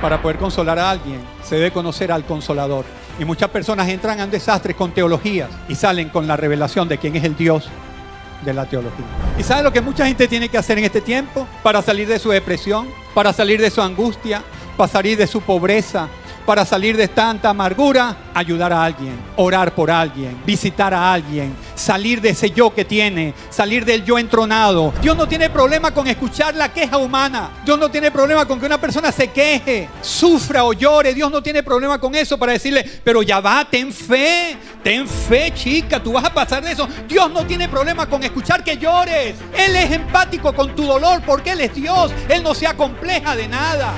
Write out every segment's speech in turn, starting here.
Para poder consolar a alguien, se debe conocer al Consolador. Y muchas personas entran a un desastre con teologías y salen con la revelación de quién es el Dios de la teología. ¿Y sabe lo que mucha gente tiene que hacer en este tiempo? Para salir de su depresión, para salir de su angustia, para salir de su pobreza, para salir de tanta amargura, ayudar a alguien, orar por alguien, visitar a alguien, salir de ese yo que tiene, salir del yo entronado. Dios no tiene problema con escuchar la queja humana. Dios no tiene problema con que una persona se queje, sufra o llore. Dios no tiene problema con eso para decirle, pero ya va, ten fe, chica, tú vas a pasar de eso. Dios no tiene problema con escuchar que llores. Él es empático con tu dolor porque Él es Dios. Él no se acompleja de nada.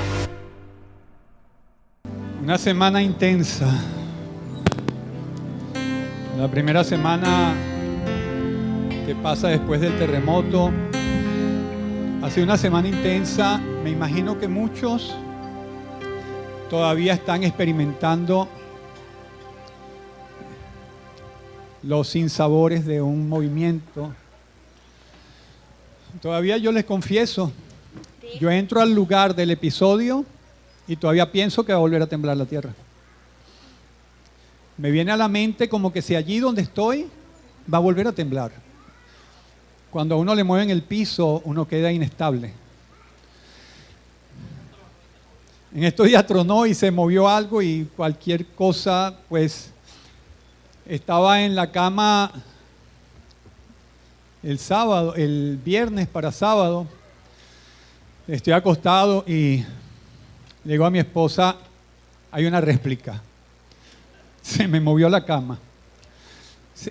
Una semana intensa. La primera semana que pasa después del terremoto ha sido una semana intensa. Me imagino que muchos todavía están experimentando los sinsabores de un movimiento. Todavía yo les confieso, yo entro al lugar del episodio y todavía pienso que va a volver a temblar la tierra. Me viene a la mente como que si allí donde estoy va a volver a temblar. Cuando a uno le mueven el piso, uno queda inestable. En estos días tronó y se movió algo y cualquier cosa, pues estaba en la cama el viernes para sábado. Estoy acostado y le digo a mi esposa, hay una réplica. Se me movió la cama.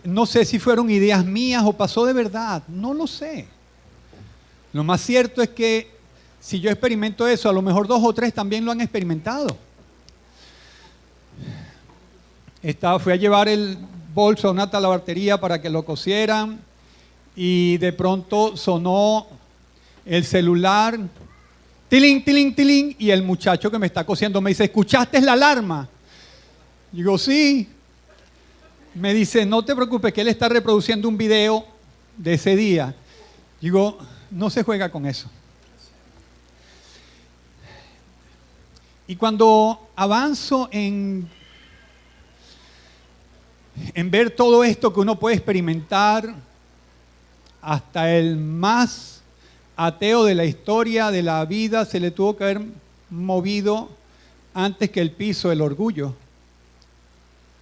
No sé si fueron ideas mías o pasó de verdad, no lo sé. Lo más cierto es que si yo experimento eso, a lo mejor 2 o 3 también lo han experimentado. Fui a llevar el bolso a una talabartería para que lo cosieran y de pronto sonó el celular. Tiling, tiling, tiling, y el muchacho que me está cosiendo me dice, ¿escuchaste la alarma? Digo, sí. Me dice, no te preocupes, que él está reproduciendo un video de ese día. Digo, no se juega con eso. Y cuando avanzo en ver todo esto que uno puede experimentar, hasta el más ateo de la historia de la vida se le tuvo que haber movido antes que el piso el orgullo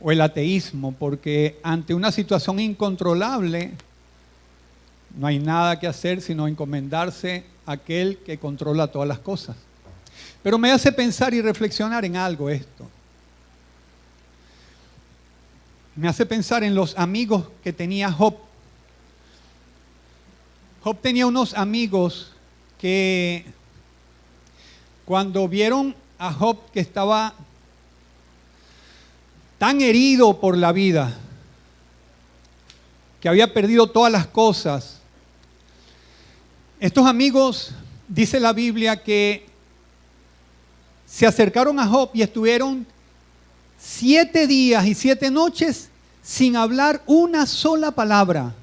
o el ateísmo, porque ante una situación incontrolable no hay nada que hacer sino encomendarse a aquel que controla todas las cosas. Pero me hace pensar y reflexionar en algo esto. Me hace pensar en los amigos que tenía Job. Job tenía unos amigos que cuando vieron a Job que estaba tan herido por la vida, que había perdido todas las cosas, estos amigos, dice la Biblia, que se acercaron a Job y estuvieron 7 días y 7 noches sin hablar una sola palabra.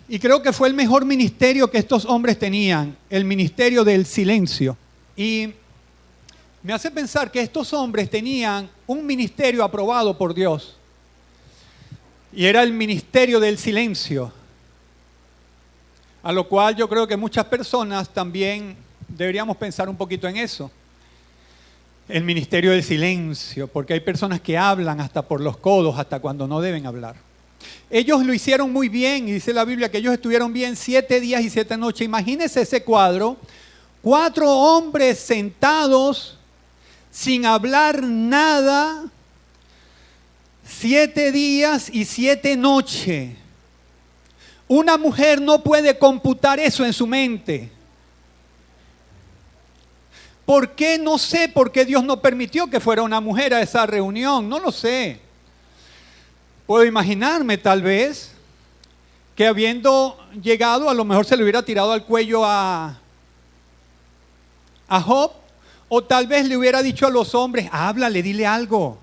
Y creo que fue el mejor ministerio que estos hombres tenían, el ministerio del silencio. Y me hace pensar que estos hombres tenían un ministerio aprobado por Dios. Y era el ministerio del silencio. A lo cual yo creo que muchas personas también deberíamos pensar un poquito en eso. El ministerio del silencio, porque hay personas que hablan hasta por los codos, hasta cuando no deben hablar. Ellos lo hicieron muy bien y dice la Biblia que ellos estuvieron bien 7 días y 7 noches. Imagínense ese cuadro, 4 hombres sentados sin hablar nada, 7 días y 7 noches. Una mujer no puede computar eso en su mente. ¿Por qué? No sé por qué Dios no permitió que fuera una mujer a esa reunión, no lo sé. Puedo imaginarme tal vez que habiendo llegado a lo mejor se le hubiera tirado al cuello a Job, o tal vez le hubiera dicho a los hombres, háblale, dile algo.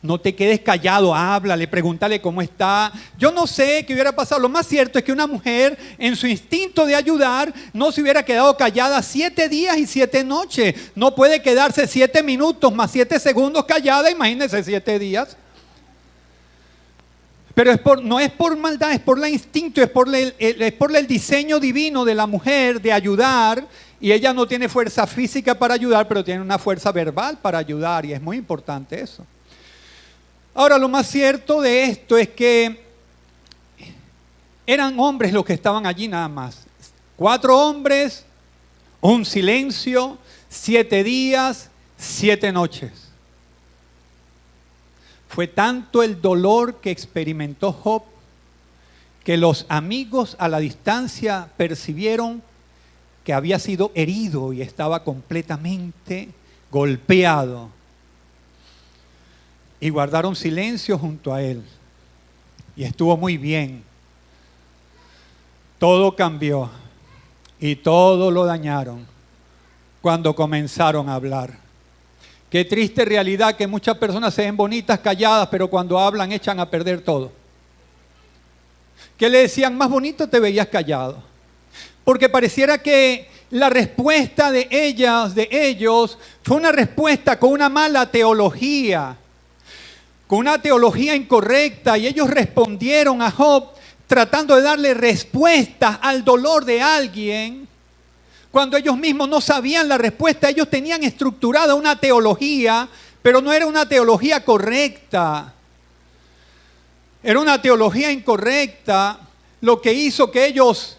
No te quedes callado, háblale, pregúntale cómo está. Yo no sé qué hubiera pasado. Lo más cierto es que una mujer, en su instinto de ayudar, no se hubiera quedado callada 7 días y 7 noches. No puede quedarse 7 minutos más 7 segundos callada, imagínense 7 días. Pero no es por maldad, es por el instinto, es por el diseño divino de la mujer de ayudar. Y ella no tiene fuerza física para ayudar, pero tiene una fuerza verbal para ayudar, y es muy importante eso. Ahora, lo más cierto de esto es que eran hombres los que estaban allí nada más. 4 hombres, un silencio, 7 días, 7 noches. Fue tanto el dolor que experimentó Job que los amigos a la distancia percibieron que había sido herido y estaba completamente golpeado. Y guardaron silencio junto a él. Y estuvo muy bien. Todo cambió y todo lo dañaron cuando comenzaron a hablar. Qué triste realidad que muchas personas se ven bonitas calladas, pero cuando hablan echan a perder todo. Que le decían, más bonito te veías callado. Porque pareciera que la respuesta de ellos, fue una respuesta con una mala teología, con una teología incorrecta, y ellos respondieron a Job tratando de darle respuestas al dolor de alguien, cuando ellos mismos no sabían la respuesta. Ellos tenían estructurada una teología, pero no era una teología correcta. Era una teología incorrecta, lo que hizo que ellos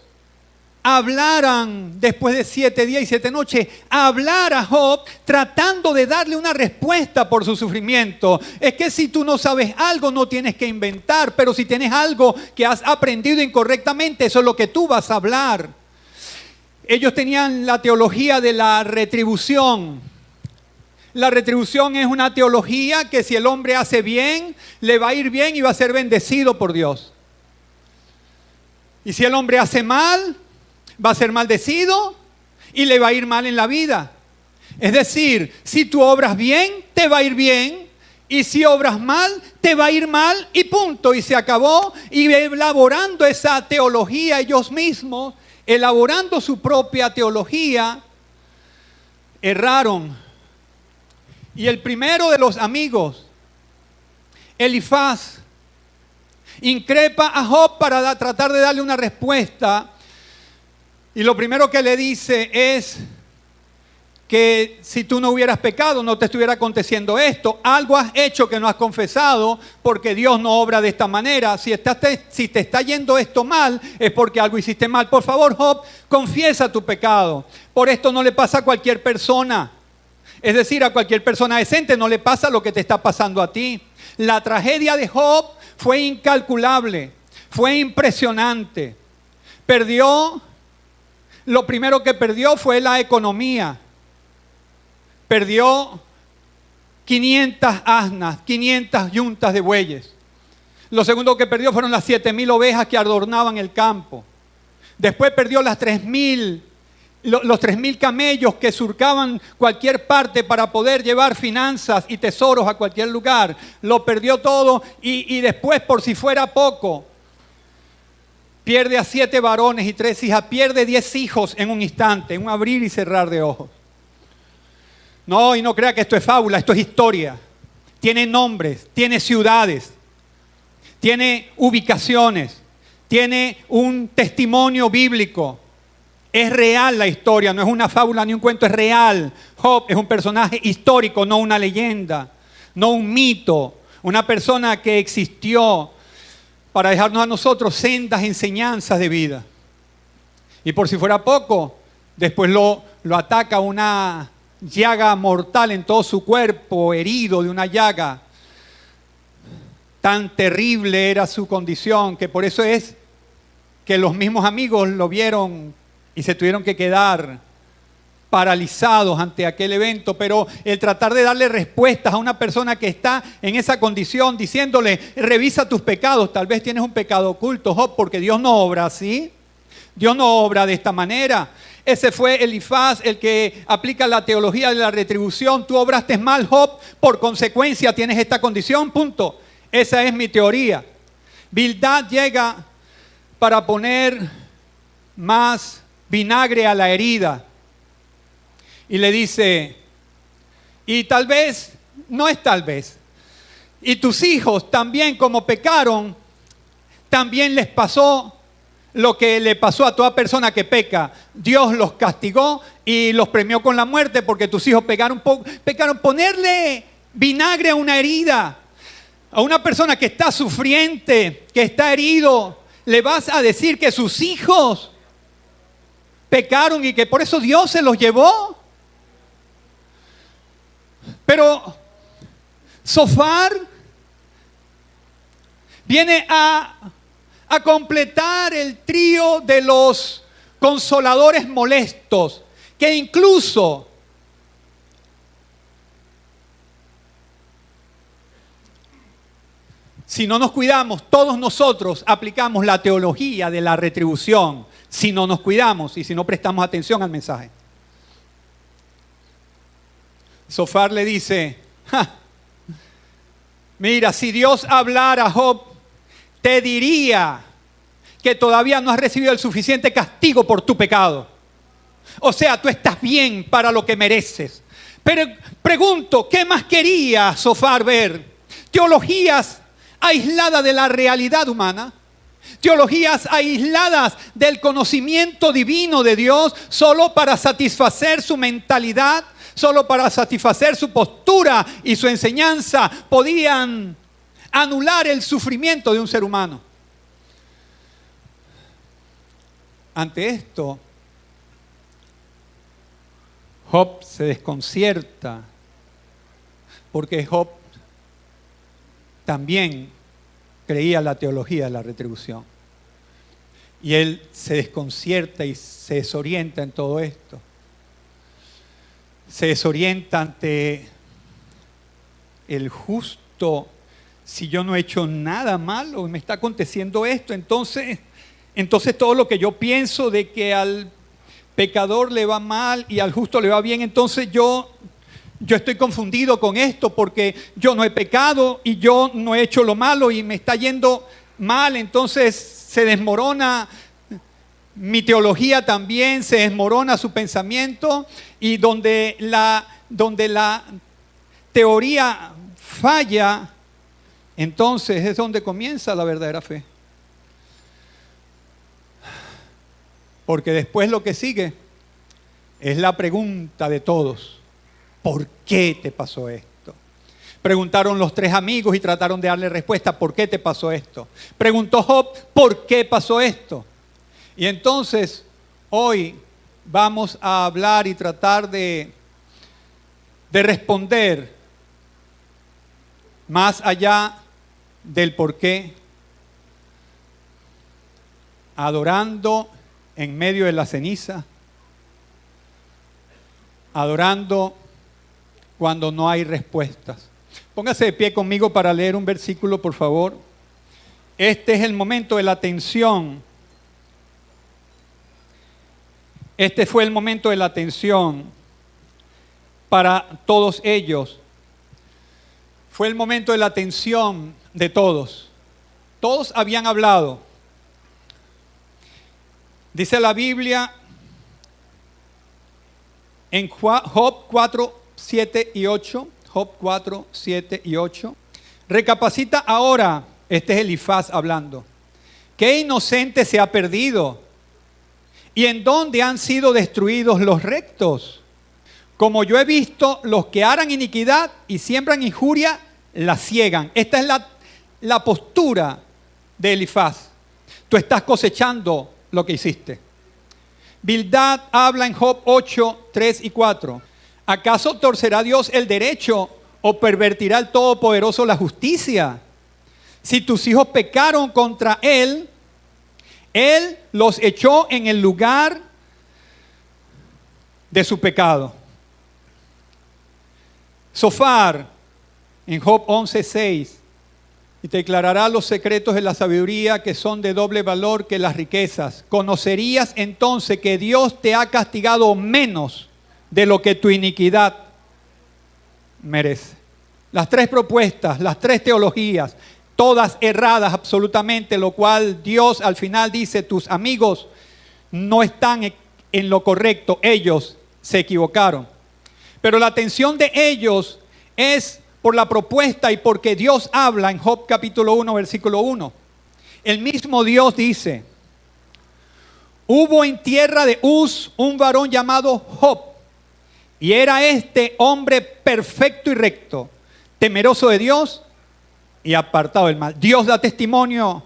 hablaran después de 7 días y 7 noches, hablar a Job tratando de darle una respuesta por su sufrimiento. Es que si tú no sabes algo, no tienes que inventar, pero si tienes algo que has aprendido incorrectamente, eso es lo que tú vas a hablar. Ellos tenían la teología de la retribución. La retribución es una teología que si el hombre hace bien, le va a ir bien y va a ser bendecido por Dios. Y si el hombre hace mal, va a ser maldecido y le va a ir mal en la vida. Es decir, si tú obras bien, te va a ir bien, y si obras mal, te va a ir mal, y punto, y se acabó. Y elaborando esa teología ellos mismos, elaborando su propia teología, erraron. Y el primero de los amigos, Elifaz, increpa a Job para tratar de darle una respuesta. Y lo primero que le dice es que si tú no hubieras pecado, no te estuviera aconteciendo esto. Algo has hecho que no has confesado, porque Dios no obra de esta manera. Si te está yendo esto mal, es porque algo hiciste mal. Por favor, Job, confiesa tu pecado. Por esto no le pasa a cualquier persona. Es decir, a cualquier persona decente no le pasa lo que te está pasando a ti. La tragedia de Job fue incalculable, fue impresionante. Lo primero que perdió fue la economía. Perdió 500 asnas, 500 yuntas de bueyes. Lo segundo que perdió fueron las 7,000 ovejas que adornaban el campo. Después perdió los 3,000 camellos que surcaban cualquier parte para poder llevar finanzas y tesoros a cualquier lugar. Lo perdió todo y después, por si fuera poco, pierde a 7 varones y 3 hijas, pierde 10 hijos en un instante, en un abrir y cerrar de ojos. No, y no crea que esto es fábula, esto es historia. Tiene nombres, tiene ciudades, tiene ubicaciones, tiene un testimonio bíblico. Es real la historia, no es una fábula ni un cuento, es real. Job es un personaje histórico, no una leyenda, no un mito, una persona que existió para dejarnos a nosotros sendas enseñanzas de vida. Y por si fuera poco, después lo ataca una llaga mortal en todo su cuerpo, herido de una llaga. Tan terrible era su condición que por eso es que los mismos amigos lo vieron y se tuvieron que quedar paralizados ante aquel evento. Pero el tratar de darle respuestas a una persona que está en esa condición, diciéndole, revisa tus pecados, tal vez tienes un pecado oculto, Job, porque Dios no obra así, Dios no obra de esta manera. ese fue Elifaz, el que aplica la teología de la retribución. Tú obraste mal, Job, por consecuencia tienes esta condición, punto. Esa es mi teoría. Bildad llega para poner más vinagre a la herida y le dice, y tal vez, no es tal vez, y tus hijos también como pecaron, también les pasó lo que le pasó a toda persona que peca. Dios los castigó y los premió con la muerte porque tus hijos pecaron. Ponerle vinagre a una herida, a una persona que está sufriente, que está herido, le vas a decir que sus hijos pecaron y que por eso Dios se los llevó. Pero Zofar viene a completar el trío de los consoladores molestos, que incluso si no nos cuidamos, todos nosotros aplicamos la teología de la retribución, si no nos cuidamos y si no prestamos atención al mensaje. Zofar le dice, mira, si Dios hablara a Job, te diría que todavía no has recibido el suficiente castigo por tu pecado. O sea, tú estás bien para lo que mereces. Pero pregunto, ¿qué más quería Zofar ver? Teologías aisladas de la realidad humana. Teologías aisladas del conocimiento divino de Dios solo para satisfacer su mentalidad, solo para satisfacer su postura y su enseñanza, podían anular el sufrimiento de un ser humano. Ante esto, Job se desconcierta porque Job también creía la teología de la retribución. Y él se desconcierta y se desorienta en todo esto. Se desorienta ante el justo. Si yo no he hecho nada malo, me está aconteciendo esto, entonces todo lo que yo pienso de que al pecador le va mal y al justo le va bien, entonces yo estoy confundido con esto porque yo no he pecado y yo no he hecho lo malo y me está yendo mal, entonces se desmorona mi teología también, se desmorona su pensamiento, y donde la teoría falla, entonces es donde comienza la verdadera fe. Porque después lo que sigue es la pregunta de todos. ¿Por qué te pasó esto? Preguntaron los tres amigos y trataron de darle respuesta. ¿Por qué te pasó esto? Preguntó Job, ¿por qué pasó esto? Y entonces hoy vamos a hablar y tratar de responder más allá del por qué, adorando en medio de la ceniza, adorando cuando no hay respuestas. Póngase de pie conmigo para leer un versículo, por favor. Este es el momento de la tensión. Este fue el momento de la tensión para todos ellos. Fue el momento de la tensión de todos. Todos habían hablado. Dice la Biblia en Job 4, 7 y 8. Job 4, 7 y 8. Recapacita ahora, este es Elifaz hablando. ¿Qué inocente se ha perdido? ¿Y en dónde han sido destruidos los rectos? Como yo he visto, los que harán iniquidad y siembran injuria, la ciegan. Esta es la postura de Elifaz. Tú estás cosechando lo que hiciste. Bildad habla en Job 8, 3 y 4. ¿Acaso torcerá Dios el derecho o pervertirá el Todopoderoso la justicia? Si tus hijos pecaron contra Él, Él los echó en el lugar de su pecado. Zofar, en Job 11, 6, Y te declarará los secretos de la sabiduría que son de doble valor que las riquezas. Conocerías entonces que Dios te ha castigado menos de lo que tu iniquidad merece. Las tres propuestas, las tres teologías, todas erradas absolutamente, lo cual Dios al final dice, tus amigos no están en lo correcto, ellos se equivocaron. Pero la atención de ellos es por la propuesta y porque Dios habla en Job capítulo 1, versículo 1. El mismo Dios dice, hubo en tierra de Uz un varón llamado Job, y era este hombre perfecto y recto, temeroso de Dios y apartado del mal. Dios da testimonio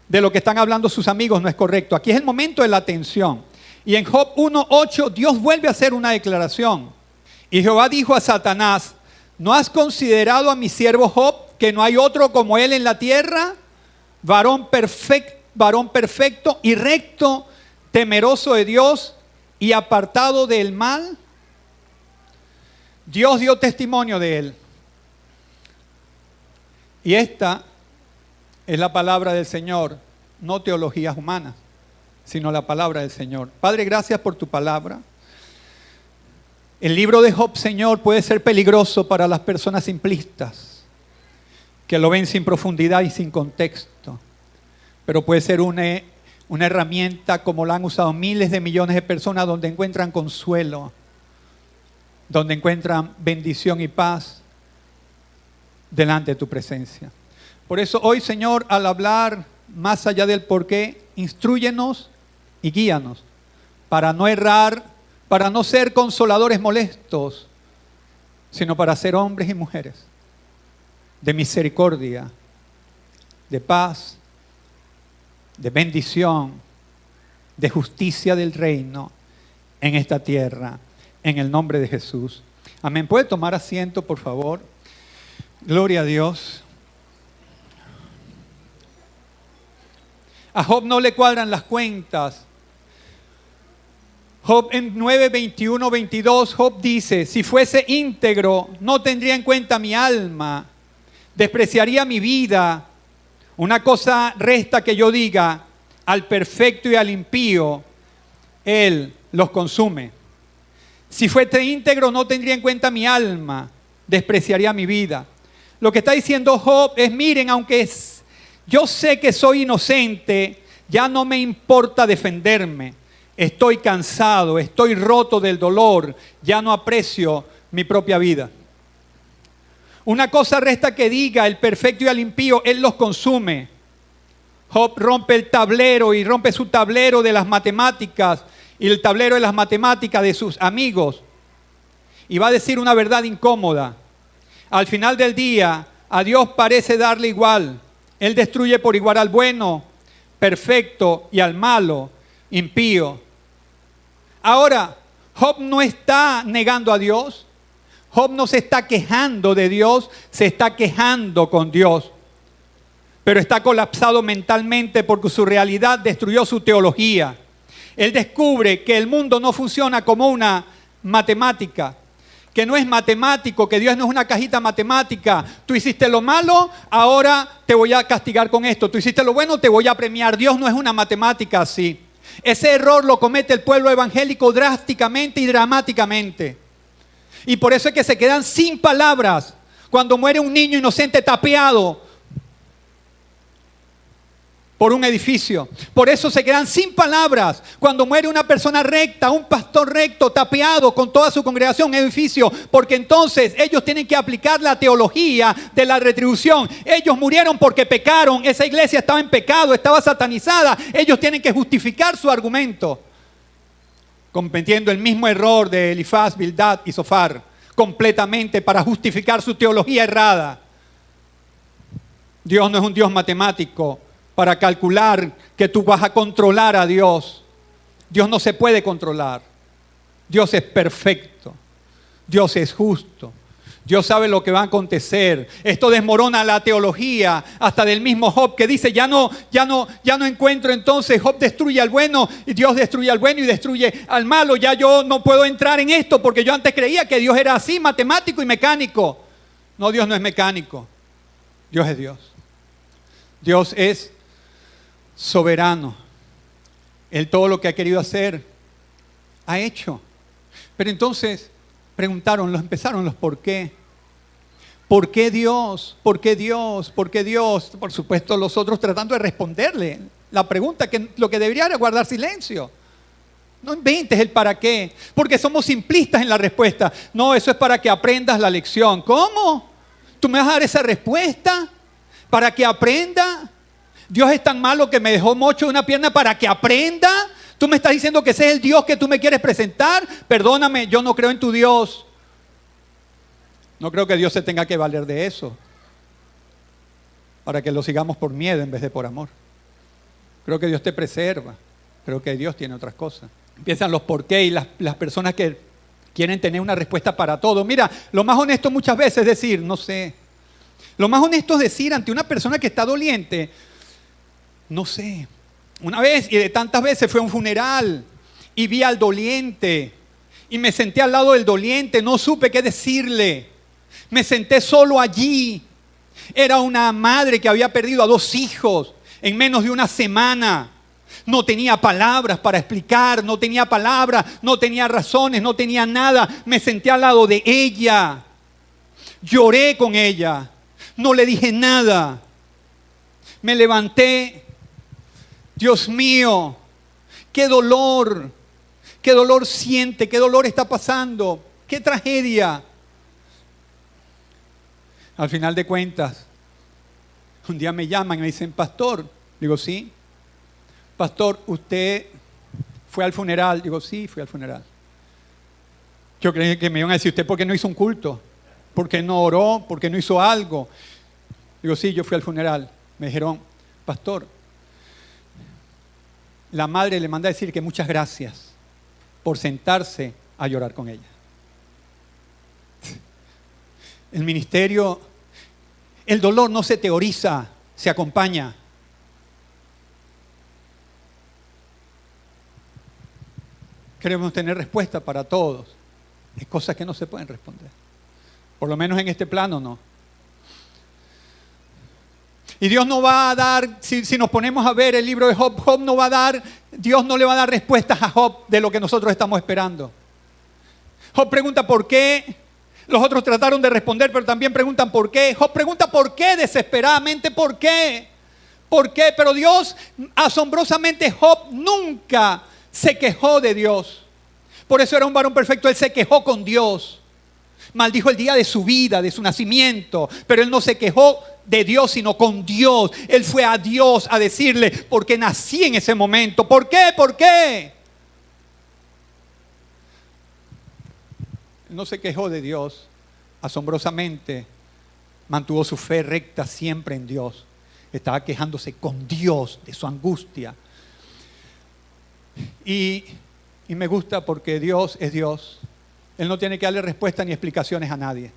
de lo que están hablando sus amigos, no es correcto. Aquí es el momento de la atención. Y en Job 1:8 Dios vuelve a hacer una declaración. Y Jehová dijo a Satanás, ¿no has considerado a mi siervo Job, que no hay otro como él en la tierra? Varón perfecto y recto, temeroso de Dios y apartado del mal. Dios dio testimonio de él. Y esta es la palabra del Señor, no teologías humanas, sino la palabra del Señor. Padre, gracias por tu palabra. El libro de Job, Señor, puede ser peligroso para las personas simplistas, que lo ven sin profundidad y sin contexto. Pero puede ser una herramienta como la han usado miles de millones de personas, donde encuentran consuelo, donde encuentran bendición y paz delante de tu presencia. Por eso hoy, Señor, al hablar más allá del porqué, instrúyenos y guíanos para no errar, para no ser consoladores molestos, sino para ser hombres y mujeres de misericordia, de paz, de bendición, de justicia del reino en esta tierra, en el nombre de Jesús. Amén. ¿Puede tomar asiento, por favor? Gloria a Dios. A Job no le cuadran las cuentas. Job en 9, 21, 22, Job dice, si fuese íntegro, no tendría en cuenta mi alma, despreciaría mi vida. Una cosa resta que yo diga, al perfecto y al impío, él los consume. Si fuese íntegro, no tendría en cuenta mi alma, despreciaría mi vida. Lo que está diciendo Job es, miren, aunque yo sé que soy inocente, ya no me importa defenderme. Estoy cansado, estoy roto del dolor, ya no aprecio mi propia vida. Una cosa resta que diga, el perfecto y al impío, él los consume. Job rompe el tablero y rompe su tablero de las matemáticas y el tablero de las matemáticas de sus amigos. Y va a decir una verdad incómoda. Al final del día, a Dios parece darle igual. Él destruye por igual al bueno, perfecto, y al malo, impío. Ahora, Job no está negando a Dios. Job no se está quejando de Dios, se está quejando con Dios. Pero está colapsado mentalmente porque su realidad destruyó su teología. Él descubre que el mundo no funciona como una matemática, que no es matemático, que Dios no es una cajita matemática. Tú hiciste lo malo, ahora te voy a castigar con esto. Tú hiciste lo bueno, te voy a premiar. Dios no es una matemática así. Ese error lo comete el pueblo evangélico drásticamente y dramáticamente. Y por eso es que se quedan sin palabras cuando muere un niño inocente tapiado por un edificio. Por eso se quedan sin palabras cuando muere una persona recta, un pastor recto, tapiado con toda su congregación en edificio, porque entonces ellos tienen que aplicar la teología de la retribución. Ellos murieron porque pecaron, esa iglesia estaba en pecado, estaba satanizada. Ellos tienen que justificar su argumento, cometiendo el mismo error de Elifaz, Bildad y Zofar, completamente para justificar su teología errada. Dios no es un Dios matemático para calcular que tú vas a controlar a Dios. Dios no se puede controlar. Dios es perfecto. Dios es justo. Dios sabe lo que va a acontecer. Esto desmorona la teología hasta del mismo Job, que dice, ya no encuentro entonces. Job destruye al bueno y Dios destruye al bueno y destruye al malo. Ya yo no puedo entrar en esto porque yo antes creía que Dios era así, matemático y mecánico. No, Dios no es mecánico. Dios es Dios. Dios es soberano. Él todo lo que ha querido hacer, ha hecho. Pero entonces empezaron los por qué. ¿Por qué Dios? ¿Por qué Dios? ¿Por qué Dios? Por supuesto, los otros tratando de responderle la pregunta, que lo que debería era guardar silencio. No inventes el para qué, porque somos simplistas en la respuesta. No, eso es para que aprendas la lección. ¿Cómo? ¿Tú me vas a dar esa respuesta para que aprenda? Dios es tan malo que me dejó mocho de una pierna para que aprenda. ¿Tú me estás diciendo que ese es el Dios que tú me quieres presentar? Perdóname, yo no creo en tu Dios. No creo que Dios se tenga que valer de eso para que lo sigamos por miedo en vez de por amor. Creo que Dios te preserva. Creo que Dios tiene otras cosas. Empiezan los por qué y las personas que quieren tener una respuesta para todo. Mira, lo más honesto muchas veces es decir, no sé. Lo más honesto es decir ante una persona que está doliente, no sé. Una vez y de tantas veces fue a un funeral y vi al doliente y me senté al lado del doliente, no supe qué decirle. Me senté solo allí. Era una madre que había perdido a 2 hijos en menos de una semana. No tenía palabras para explicar, no tenía palabras, no tenía razones, no tenía nada. Me senté al lado de ella. Lloré con ella. No le dije nada. Me levanté. Dios mío, qué dolor siente, qué dolor está pasando, qué tragedia. Al final de cuentas, un día me llaman y me dicen, pastor. Digo, sí. Pastor, ¿usted fue al funeral? Digo, sí, fui al funeral. Yo creí que me iban a decir, ¿usted por qué no hizo un culto? ¿Por qué no oró? ¿Por qué no hizo algo? Digo, sí, yo fui al funeral. Me dijeron, pastor, la madre le manda a decir que muchas gracias por sentarse a llorar con ella. El ministerio, el dolor no se teoriza, se acompaña. Queremos tener respuesta para todos. Hay cosas que no se pueden responder. Por lo menos en este plano no. Y Dios no va a dar, si nos ponemos a ver el libro de Job, Dios no le va a dar respuestas a Job de lo que nosotros estamos esperando. Job pregunta por qué. Los otros trataron de responder, pero también preguntan por qué. Job pregunta por qué desesperadamente, ¿por qué? ¿Por qué? Pero Dios, asombrosamente, Job nunca se quejó de Dios. Por eso era un varón perfecto. Él se quejó con Dios. Maldijo el día de su vida, de su nacimiento. Pero él no se quejó de Dios, sino con Dios. Él fue a Dios a decirle, ¿por qué nací en ese momento? ¿Por qué? ¿Por qué? No se quejó de Dios. Asombrosamente mantuvo su fe recta siempre en Dios. Estaba quejándose con Dios de su angustia. Y me gusta porque Dios es Dios. Él no tiene que darle respuesta ni explicaciones a nadie.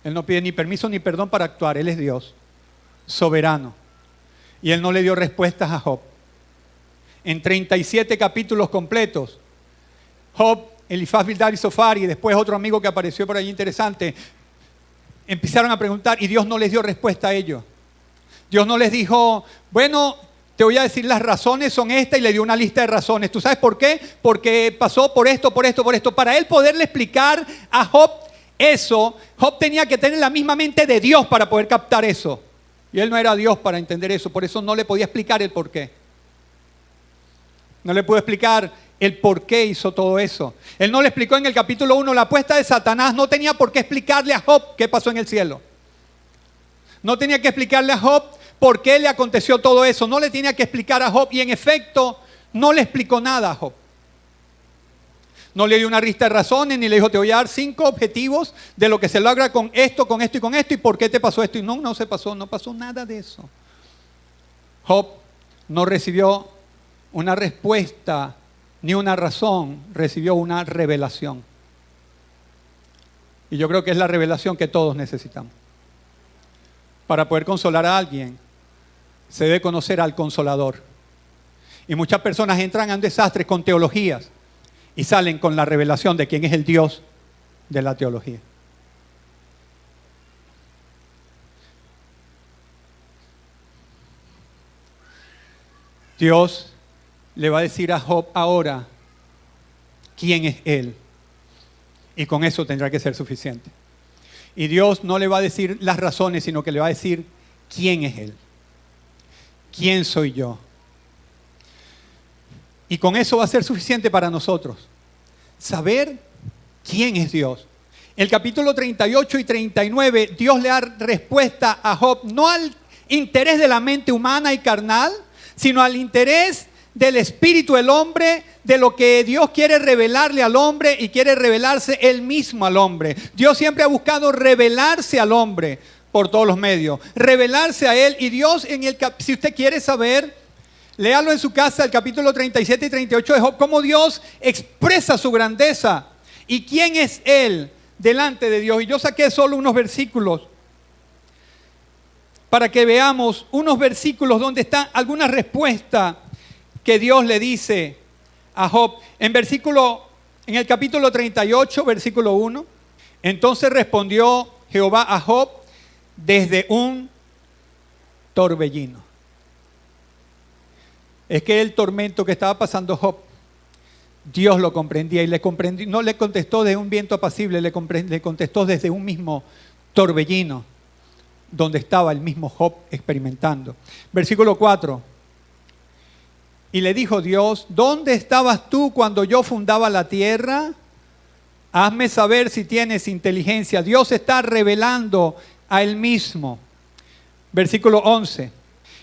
Él no pide ni permiso ni perdón para actuar. Él es Dios, soberano. Y Él no le dio respuestas a Job. En 37 capítulos completos, Job, Elifaz, Bildad y Zofar, y después otro amigo que apareció por allí interesante, empezaron a preguntar y Dios no les dio respuesta a ellos. Dios no les dijo, bueno, te voy a decir las razones son estas, y le dio una lista de razones. ¿Tú sabes por qué? Porque pasó por esto, por esto, por esto. Para él poderle explicar a Job eso, Job tenía que tener la misma mente de Dios para poder captar eso. Y él no era Dios para entender eso, por eso no le podía explicar el por qué. No le pudo explicar el por qué hizo todo eso. Él no le explicó en el capítulo 1 la apuesta de Satanás. No tenía por qué explicarle a Job qué pasó en el cielo. No tenía que explicarle a Job por qué le aconteció todo eso. No le tenía que explicar a Job, y en efecto no le explicó nada a Job. No le dio una lista de razones, ni le dijo, te voy a dar 5 objetivos de lo que se logra con esto y con esto, y por qué te pasó esto. Y no pasó nada de eso. Job no recibió una respuesta ni una razón, recibió una revelación. Y yo creo que es la revelación que todos necesitamos. Para poder consolar a alguien, se debe conocer al consolador. Y muchas personas entran a un desastre con teologías y salen con la revelación de quién es el Dios de la teología. Dios le va a decir a Job ahora quién es él. Y con eso tendrá que ser suficiente. Y Dios no le va a decir las razones, sino que le va a decir quién es él. ¿Quién soy yo? Y con eso va a ser suficiente para nosotros. Saber quién es Dios. El capítulo 38 y 39, Dios le da respuesta a Job, no al interés de la mente humana y carnal, sino al interés del espíritu del hombre, de lo que Dios quiere revelarle al hombre y quiere revelarse él mismo al hombre. Dios siempre ha buscado revelarse al hombre por todos los medios, revelarse a él. Y Dios, si usted quiere saber, léalo en su casa, el capítulo 37 y 38 de Job, cómo Dios expresa su grandeza y quién es él delante de Dios. Y yo saqué solo unos versículos para que veamos unos versículos donde está alguna respuesta que Dios le dice a Job. En el capítulo 38, versículo 1, entonces respondió Jehová a Job desde un torbellino. Es que el tormento que estaba pasando Job, Dios lo comprendía y no le contestó desde un viento apacible, le contestó desde un mismo torbellino, donde estaba el mismo Job experimentando. Versículo 4. Y le dijo Dios, ¿dónde estabas tú cuando yo fundaba la tierra? Hazme saber si tienes inteligencia. Dios está revelando a él mismo. Versículo 11.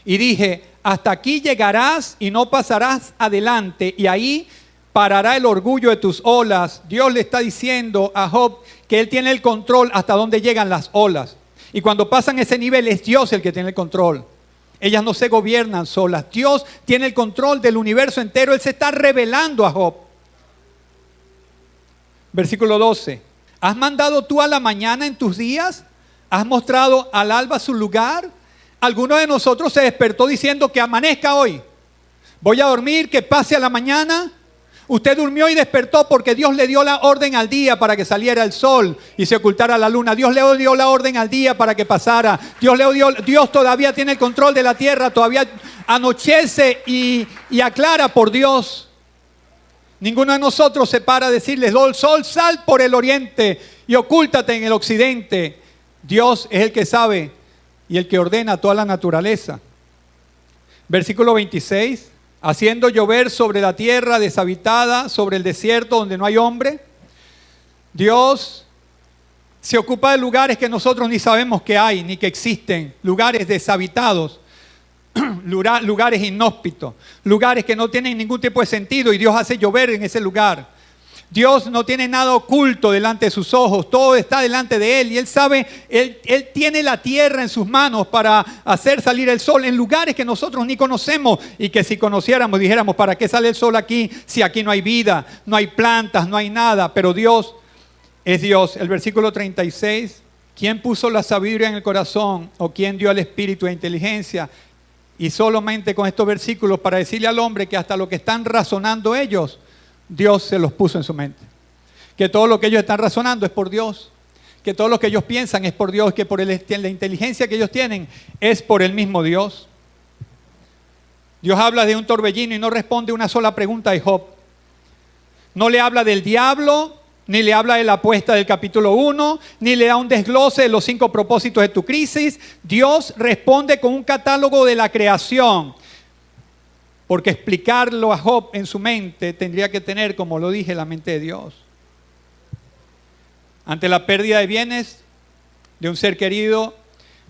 Y dije, hasta aquí llegarás y no pasarás adelante, y ahí parará el orgullo de tus olas. Dios le está diciendo a Job que él tiene el control hasta donde llegan las olas. Y cuando pasan ese nivel es Dios el que tiene el control. Ellas no se gobiernan solas. Dios tiene el control del universo entero. Él se está revelando a Job. Versículo 12. ¿Has mandado tú a la mañana en tus días? ¿Has mostrado al alba su lugar? Alguno de nosotros se despertó diciendo que amanezca hoy. Voy a dormir, que pase a la mañana. Usted durmió y despertó porque Dios le dio la orden al día para que saliera el sol y se ocultara la luna. Dios le dio la orden al día para que pasara. Dios todavía tiene el control de la tierra, todavía anochece y aclara por Dios. Ninguno de nosotros se para a decirle, sol, sal por el oriente y ocúltate en el occidente. Dios es el que sabe y el que ordena toda la naturaleza. Versículo 26. Haciendo llover sobre la tierra deshabitada, sobre el desierto donde no hay hombre. Dios se ocupa de lugares que nosotros ni sabemos que hay, ni que existen. Lugares deshabitados, lugares inhóspitos, lugares que no tienen ningún tipo de sentido, y Dios hace llover en ese lugar. Dios no tiene nada oculto delante de sus ojos, todo está delante de Él y Él sabe, Él tiene la tierra en sus manos para hacer salir el sol en lugares que nosotros ni conocemos y que si conociéramos dijéramos, ¿para qué sale el sol aquí si aquí no hay vida, no hay plantas, no hay nada? Pero Dios es Dios. El versículo 36, ¿quién puso la sabiduría en el corazón o quién dio el espíritu de inteligencia? Y solamente con estos versículos para decirle al hombre que hasta lo que están razonando ellos, Dios se los puso en su mente. Que todo lo que ellos están razonando es por Dios. Que todo lo que ellos piensan es por Dios. Que por la inteligencia que ellos tienen es por el mismo Dios. Dios habla de un torbellino y no responde una sola pregunta de Job. No le habla del diablo, ni le habla de la apuesta del capítulo 1, ni le da un desglose de los 5 propósitos de tu crisis. Dios responde con un catálogo de la creación. Porque explicarlo a Job en su mente tendría que tener, como lo dije, la mente de Dios. Ante la pérdida de bienes de un ser querido,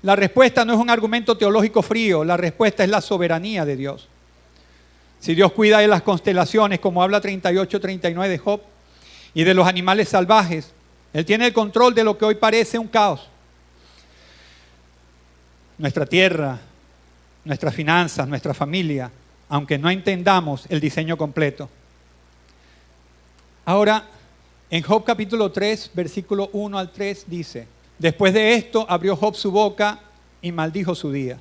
la respuesta no es un argumento teológico frío, la respuesta es la soberanía de Dios. Si Dios cuida de las constelaciones, como habla 38-39 de Job, y de los animales salvajes, Él tiene el control de lo que hoy parece un caos. Nuestra tierra, nuestras finanzas, nuestra familia, aunque no entendamos el diseño completo. Ahora, en Job capítulo 3, versículo 1 al 3 dice, después de esto abrió Job su boca y maldijo su día.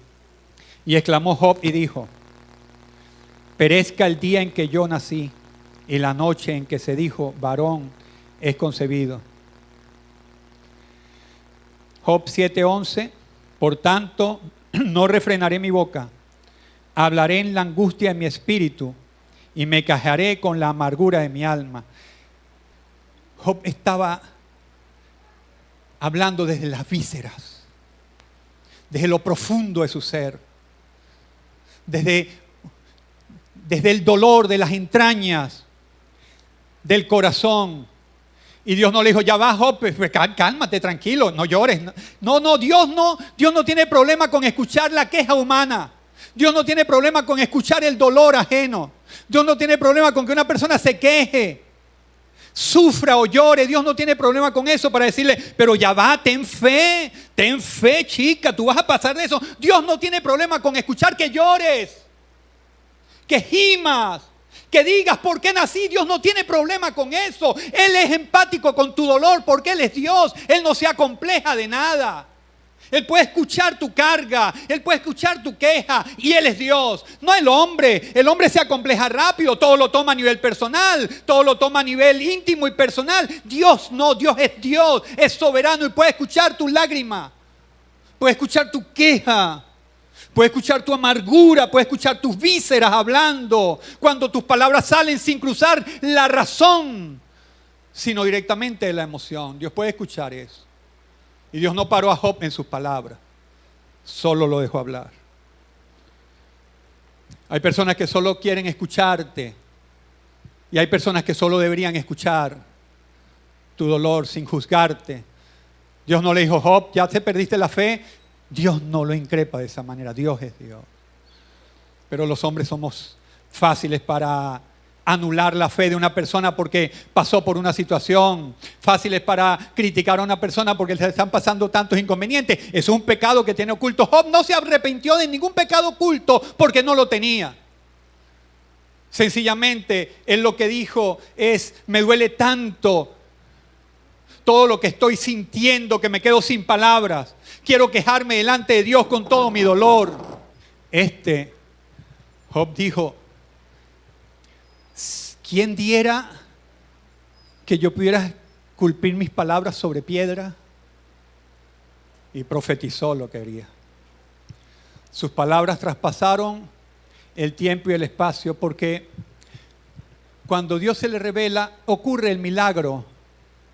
Y exclamó Job y dijo, perezca el día en que yo nací y la noche en que se dijo, varón es concebido. Job 7:11, por tanto, no refrenaré mi boca. Hablaré en la angustia de mi espíritu y me quejaré con la amargura de mi alma. Job estaba hablando desde las vísceras, desde lo profundo de su ser, desde el dolor de las entrañas, del corazón. Y Dios no le dijo, ya va, Job, cálmate, tranquilo, no llores. Dios no tiene problema con escuchar la queja humana. Dios no tiene problema con escuchar el dolor ajeno. Dios no tiene problema con que una persona se queje, sufra o llore. Dios no tiene problema con eso para decirle, pero ya va, ten fe, chica, tú vas a pasar de eso. Dios no tiene problema con escuchar que llores, que gimas, que digas por qué nací. Dios no tiene problema con eso. Él es empático con tu dolor porque Él es Dios. Él no se acompleja de nada. Él puede escuchar tu carga, Él puede escuchar tu queja y Él es Dios, no el hombre. El hombre se acompleja rápido, todo lo toma a nivel personal, todo lo toma a nivel íntimo y personal. Dios no, Dios es soberano y puede escuchar tus lágrimas, puede escuchar tu queja, puede escuchar tu amargura, puede escuchar tus vísceras hablando, cuando tus palabras salen sin cruzar la razón, sino directamente de la emoción. Dios puede escuchar eso. Y Dios no paró a Job en sus palabras, solo lo dejó hablar. Hay personas que solo quieren escucharte y hay personas que solo deberían escuchar tu dolor sin juzgarte. Dios no le dijo, Job, ya te perdiste la fe. Dios no lo increpa de esa manera, Dios es Dios. Pero los hombres somos fáciles para anular la fe de una persona porque pasó por una situación, fáciles para criticar a una persona porque le están pasando tantos inconvenientes. Eso es un pecado que tiene oculto. Job no se arrepintió de ningún pecado oculto porque no lo tenía. Sencillamente, él lo que dijo es, me duele tanto todo lo que estoy sintiendo que me quedo sin palabras. Quiero quejarme delante de Dios con todo mi dolor. Job dijo, ¿quién diera que yo pudiera esculpir mis palabras sobre piedra? Y profetizó lo que haría. Sus palabras traspasaron el tiempo y el espacio, porque cuando Dios se le revela, ocurre el milagro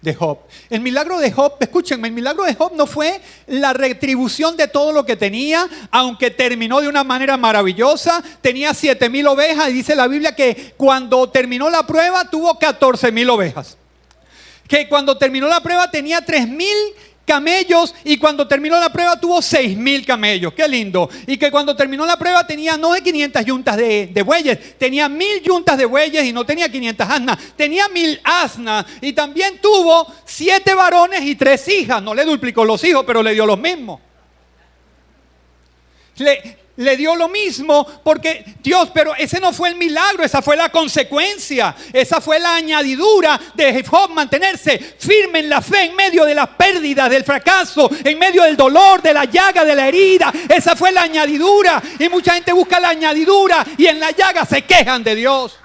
de Job. El milagro de Job, escúchenme, el milagro de Job no fue la retribución de todo lo que tenía, aunque terminó de una manera maravillosa. Tenía 7,000 ovejas y dice la Biblia que cuando terminó la prueba tuvo 14,000 ovejas. Que cuando terminó la prueba tenía 3,000 camellos y cuando terminó la prueba tuvo 6,000 camellos. Qué lindo. Y que cuando terminó la prueba tenía no de 500 yuntas de bueyes, tenía 1,000 yuntas de bueyes y no tenía 500 asnas, tenía 1,000 asnas. Y también tuvo 7 varones y 3 hijas. No le duplicó los hijos, pero le dio los mismos. Le dio lo mismo porque Dios, pero ese no fue el milagro, esa fue la consecuencia, esa fue la añadidura de Job, mantenerse firme en la fe en medio de las pérdidas, del fracaso, en medio del dolor, de la llaga, de la herida. Esa fue la añadidura y mucha gente busca la añadidura y en la llaga se quejan de Dios.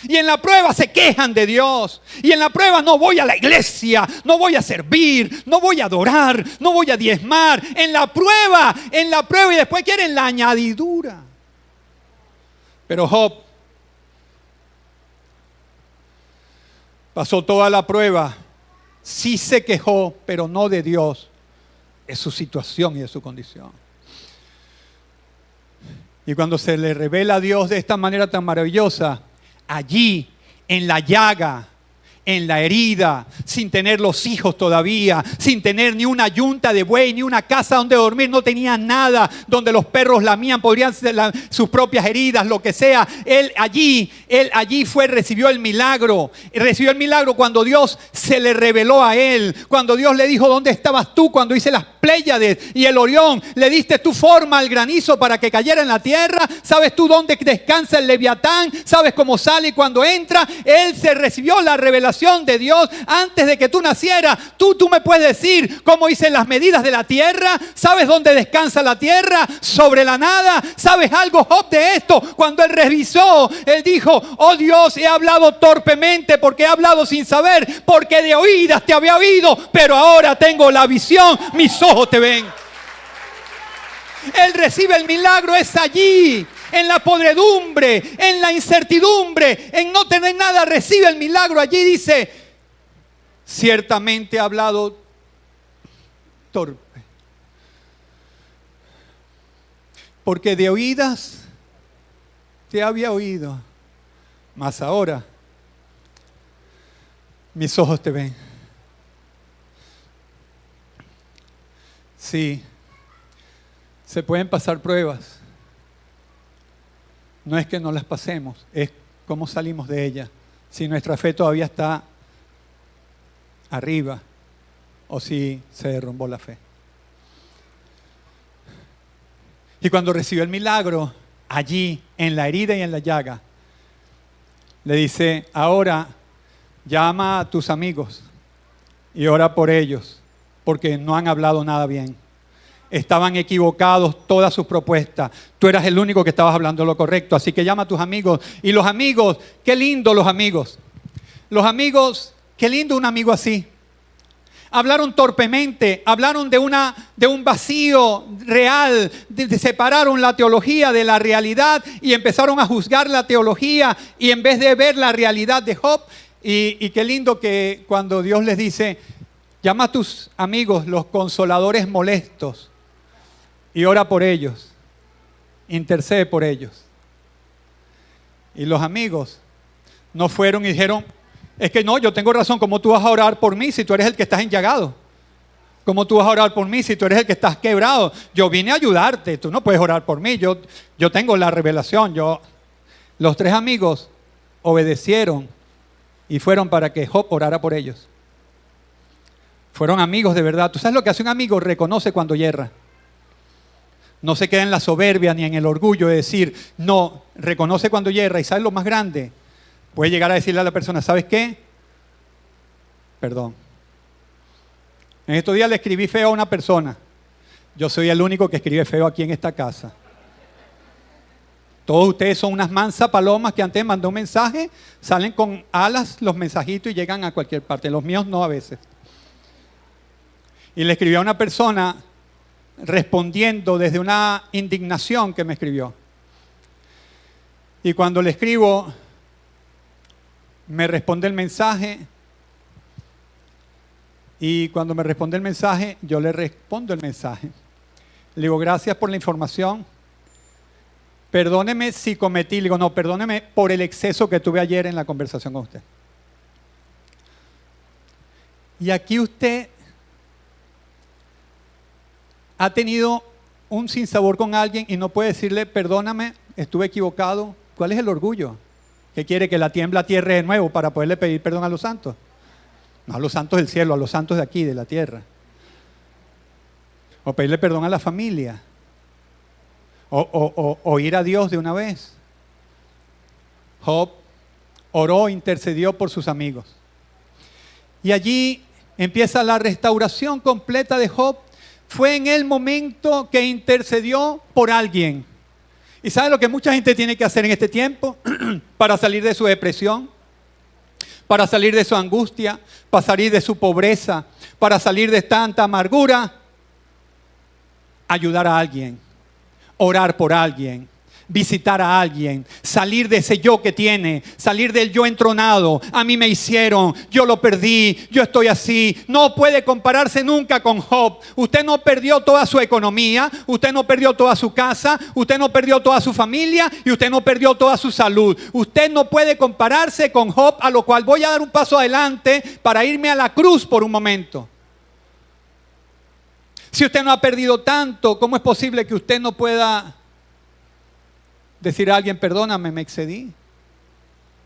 Y en la prueba se quejan de Dios. Y en la prueba no voy a la iglesia, no voy a servir, no voy a adorar, no voy a diezmar. En la prueba y después quieren la añadidura. Pero Job pasó toda la prueba. Sí se quejó, pero no de Dios. Es su situación y de su condición. Y cuando se le revela a Dios de esta manera tan maravillosa, allí, en la llaga, en la herida, sin tener los hijos todavía, sin tener ni una yunta de buey, ni una casa donde dormir, no tenía nada donde los perros lamían, podrían ser sus propias heridas, lo que sea. Él allí recibió el milagro. Recibió el milagro cuando Dios se le reveló a él, cuando Dios le dijo, ¿dónde estabas tú cuando hice las Pléyades y el Orión? Le diste tu forma al granizo para que cayera en la tierra. ¿Sabes tú dónde descansa el Leviatán? ¿Sabes cómo sale y cuando entra? Él se recibió la revelación de Dios antes de que tú nacieras. Tú me puedes decir cómo hice las medidas de la tierra. ¿Sabes dónde descansa la tierra? Sobre la nada. ¿Sabes algo, Job, de esto? Cuando él revisó, él dijo, oh Dios, he hablado torpemente porque he hablado sin saber, porque de oídas te había oído, pero ahora tengo la visión, mis ojos te ven. Él recibe el milagro, es allí, en la podredumbre, en la incertidumbre, en no tener nada, recibe el milagro. Allí dice, ciertamente ha hablado torpe. Porque de oídas te había oído, mas ahora mis ojos te ven. Sí, se pueden pasar pruebas. No es que no las pasemos, es cómo salimos de ellas. Si nuestra fe todavía está arriba o si se derrumbó la fe. Y cuando recibió el milagro, allí, en la herida y en la llaga, le dice, ahora llama a tus amigos y ora por ellos, porque no han hablado nada bien. Estaban equivocados todas sus propuestas. Tú eras el único que estabas hablando lo correcto, así que llama a tus amigos. Y los amigos, qué lindo los amigos. Los amigos, qué lindo un amigo así. Hablaron torpemente, hablaron de un vacío real, separaron la teología de la realidad y empezaron a juzgar la teología y en vez de ver la realidad de Job. Y qué lindo que cuando Dios les dice, llama a tus amigos, los consoladores molestos, y ora por ellos, intercede por ellos. Y los amigos no fueron y dijeron, es que no, yo tengo razón, ¿cómo tú vas a orar por mí si tú eres el que estás enllagado? ¿Cómo tú vas a orar por mí si tú eres el que estás quebrado? Yo vine a ayudarte, tú no puedes orar por mí, yo tengo la revelación. Los tres amigos obedecieron y fueron para que Job orara por ellos. Fueron amigos de verdad. ¿Tú sabes lo que hace un amigo? Reconoce cuando yerra. No se queda en la soberbia ni en el orgullo de decir, no, reconoce cuando yerra. ¿Y sabes lo más grande? Puede llegar a decirle a la persona, ¿sabes qué? Perdón. En estos días le escribí feo a una persona. Yo soy el único que escribe feo aquí en esta casa. Todos ustedes son unas mansas palomas que antes mandó un mensaje, salen con alas los mensajitos y llegan a cualquier parte. Los míos no a veces. Y le escribí a una persona respondiendo desde una indignación que me escribió. Y cuando le escribo, me responde el mensaje. Y cuando me responde el mensaje, yo le respondo el mensaje. Le digo, gracias por la información. Perdóneme si cometí, le digo, no, perdóneme por el exceso que tuve ayer en la conversación con usted. Y aquí usted ha tenido un sinsabor con alguien y no puede decirle, perdóname, estuve equivocado. ¿Cuál es el orgullo? ¿Qué quiere? ¿Que la tiembla tierra de nuevo para poderle pedir perdón a los santos? No a los santos del cielo, a los santos de aquí, de la tierra. O pedirle perdón a la familia. O ir a Dios de una vez. Job oró, intercedió por sus amigos. Y allí empieza la restauración completa de Job. Fue en el momento que intercedió por alguien. ¿Y sabe lo que mucha gente tiene que hacer en este tiempo? Para salir de su depresión, para salir de su angustia, para salir de su pobreza, para salir de tanta amargura. Ayudar a alguien, orar por alguien, visitar a alguien, salir de ese yo que tiene, salir del yo entronado. A mí me hicieron, yo lo perdí, yo estoy así. No puede compararse nunca con Job. Usted no perdió toda su economía, usted no perdió toda su casa, usted no perdió toda su familia y usted no perdió toda su salud. Usted no puede compararse con Job, a lo cual voy a dar un paso adelante para irme a la cruz por un momento. Si usted no ha perdido tanto, ¿cómo es posible que usted no pueda decir a alguien, perdóname, me excedí?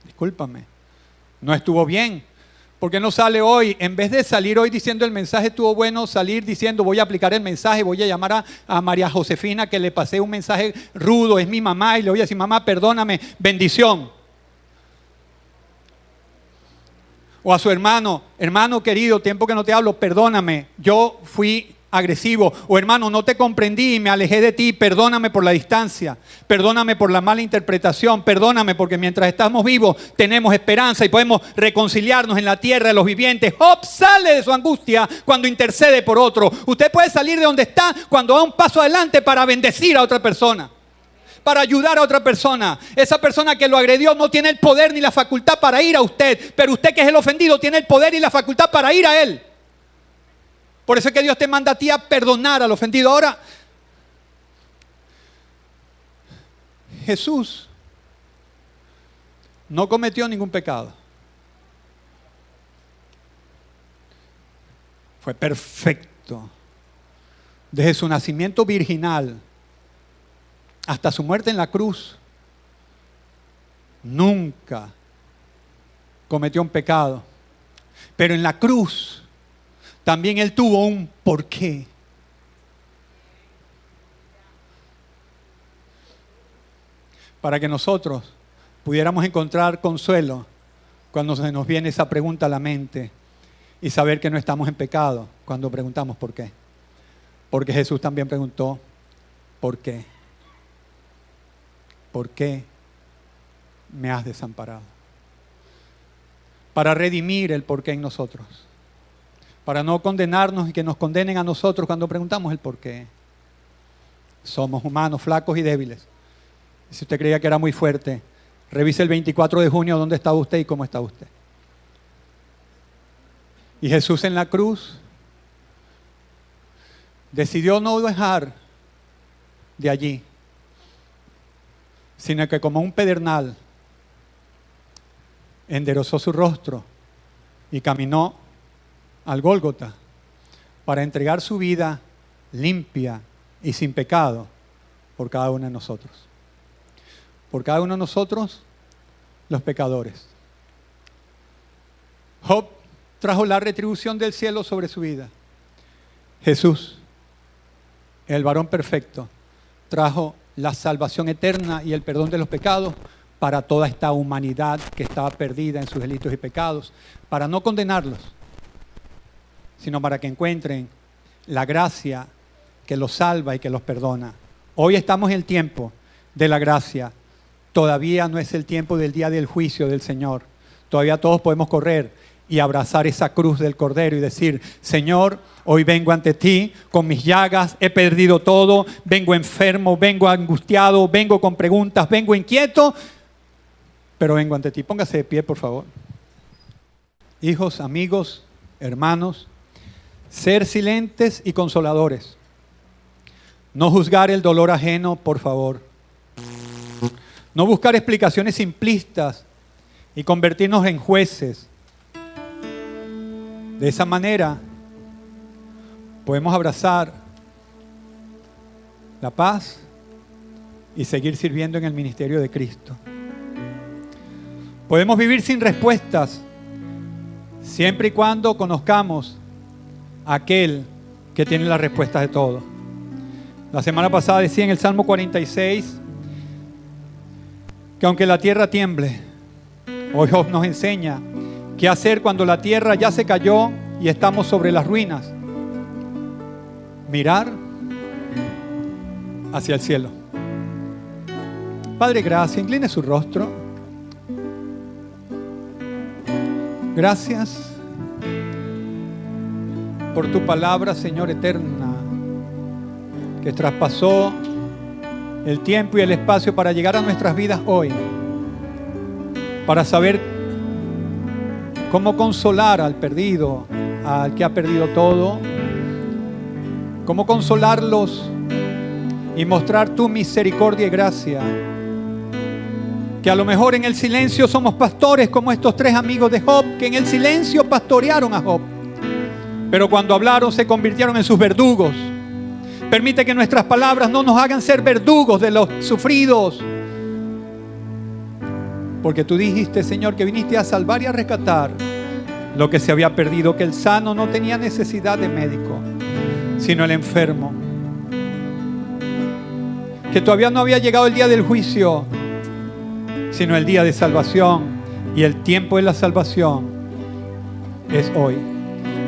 Discúlpame, no estuvo bien. ¿Por qué no sale hoy? En vez de salir hoy diciendo el mensaje estuvo bueno, salir diciendo voy a aplicar el mensaje, voy a llamar a María Josefina que le pasé un mensaje rudo, es mi mamá, y le voy a decir, mamá, perdóname, bendición. O a su hermano, hermano querido, tiempo que no te hablo, perdóname, yo fui agresivo. O hermano, no te comprendí y me alejé de ti. Perdóname por la distancia. Perdóname por la mala interpretación. Perdóname porque mientras estamos vivos tenemos esperanza y podemos reconciliarnos en la tierra de los vivientes. Job sale de su angustia cuando intercede por otro. Usted puede salir de donde está cuando da un paso adelante para bendecir a otra persona, para ayudar a otra persona. Esa persona que lo agredió no tiene el poder ni la facultad para ir a usted, pero usted que es el ofendido tiene el poder y la facultad para ir a él. Por eso es que Dios te manda a ti a perdonar al ofendido. Ahora, Jesús no cometió ningún pecado. Fue perfecto. Desde su nacimiento virginal hasta su muerte en la cruz, nunca cometió un pecado. Pero en la cruz también Él tuvo un porqué. Para que nosotros pudiéramos encontrar consuelo cuando se nos viene esa pregunta a la mente y saber que no estamos en pecado cuando preguntamos por qué. Porque Jesús también preguntó, ¿por qué? ¿Por qué me has desamparado? Para redimir el porqué en nosotros. Para no condenarnos y que nos condenen a nosotros cuando preguntamos el porqué. Somos humanos, flacos y débiles. Si usted creía que era muy fuerte, revise el 24 de junio dónde estaba usted y cómo está usted. Y Jesús en la cruz decidió no dejar de allí, sino que como un pedernal enderezó su rostro y caminó al Gólgota para entregar su vida limpia y sin pecado por cada uno de nosotros. Por cada uno de nosotros, los pecadores. Job trajo la retribución del cielo sobre su vida. Jesús, el varón perfecto, trajo la salvación eterna y el perdón de los pecados para toda esta humanidad que estaba perdida en sus delitos y pecados, para no condenarlos, sino para que encuentren la gracia que los salva y que los perdona. Hoy estamos en el tiempo de la gracia. Todavía no es el tiempo del día del juicio del Señor. Todavía todos podemos correr y abrazar esa cruz del Cordero y decir, Señor, hoy vengo ante ti con mis llagas, he perdido todo, vengo enfermo, vengo angustiado, vengo con preguntas, vengo inquieto, pero vengo ante ti. Póngase de pie, por favor. Hijos, amigos, hermanos, ser silentes y consoladores. No juzgar el dolor ajeno, por favor. No buscar explicaciones simplistas y convertirnos en jueces. De esa manera podemos abrazar la paz y seguir sirviendo en el ministerio de Cristo. Podemos vivir sin respuestas siempre y cuando conozcamos a aquel que tiene las respuestas de todo. La semana pasada decía en el Salmo 46 que aunque la tierra tiemble, hoy Job nos enseña qué hacer cuando la tierra ya se cayó y estamos sobre las ruinas. Mirar hacia el cielo. Padre, gracias. Incline su rostro. Gracias por tu palabra, Señor, eterna, que traspasó el tiempo y el espacio para llegar a nuestras vidas hoy, para saber cómo consolar al perdido, al que ha perdido todo, cómo consolarlos y mostrar tu misericordia y gracia. Que a lo mejor en el silencio somos pastores como estos tres amigos de Job, que en el silencio pastorearon a Job, pero cuando hablaron se convirtieron en sus verdugos. Permite que nuestras palabras no nos hagan ser verdugos de los sufridos, porque tú dijiste, Señor, que viniste a salvar y a rescatar lo que se había perdido, que el sano no tenía necesidad de médico, sino el enfermo, que todavía no había llegado el día del juicio, sino el día de salvación, y el tiempo de la salvación es hoy.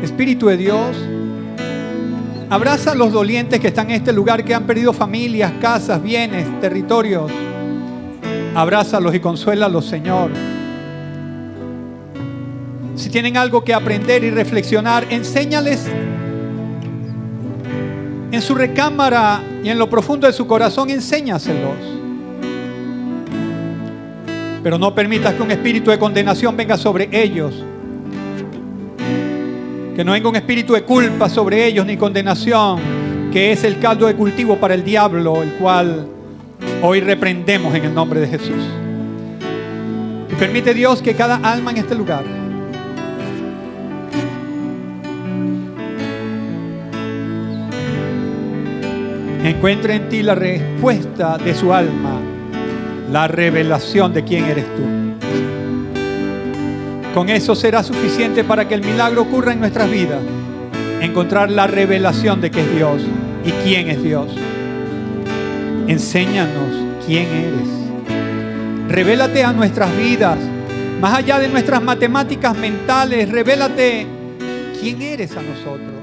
Espíritu de Dios, Abraza a los dolientes que están en este lugar, que han perdido familias, casas, bienes, territorios. Abrázalos y consuélalos, Señor. Si tienen algo que aprender y reflexionar, enséñales en su recámara y en lo profundo de su corazón, enséñaselos. Pero no permitas que un espíritu de condenación venga sobre ellos. Que no venga un espíritu de culpa sobre ellos, ni condenación, que es el caldo de cultivo para el diablo, el cual hoy reprendemos en el nombre de Jesús. Y permite, Dios, que cada alma en este lugar encuentre en ti la respuesta de su alma, la revelación de quién eres tú. Con eso será suficiente para que el milagro ocurra en nuestras vidas. Encontrar la revelación de que es Dios y quién es Dios. Enséñanos quién eres. Revélate a nuestras vidas, más allá de nuestras matemáticas mentales. Revélate quién eres a nosotros.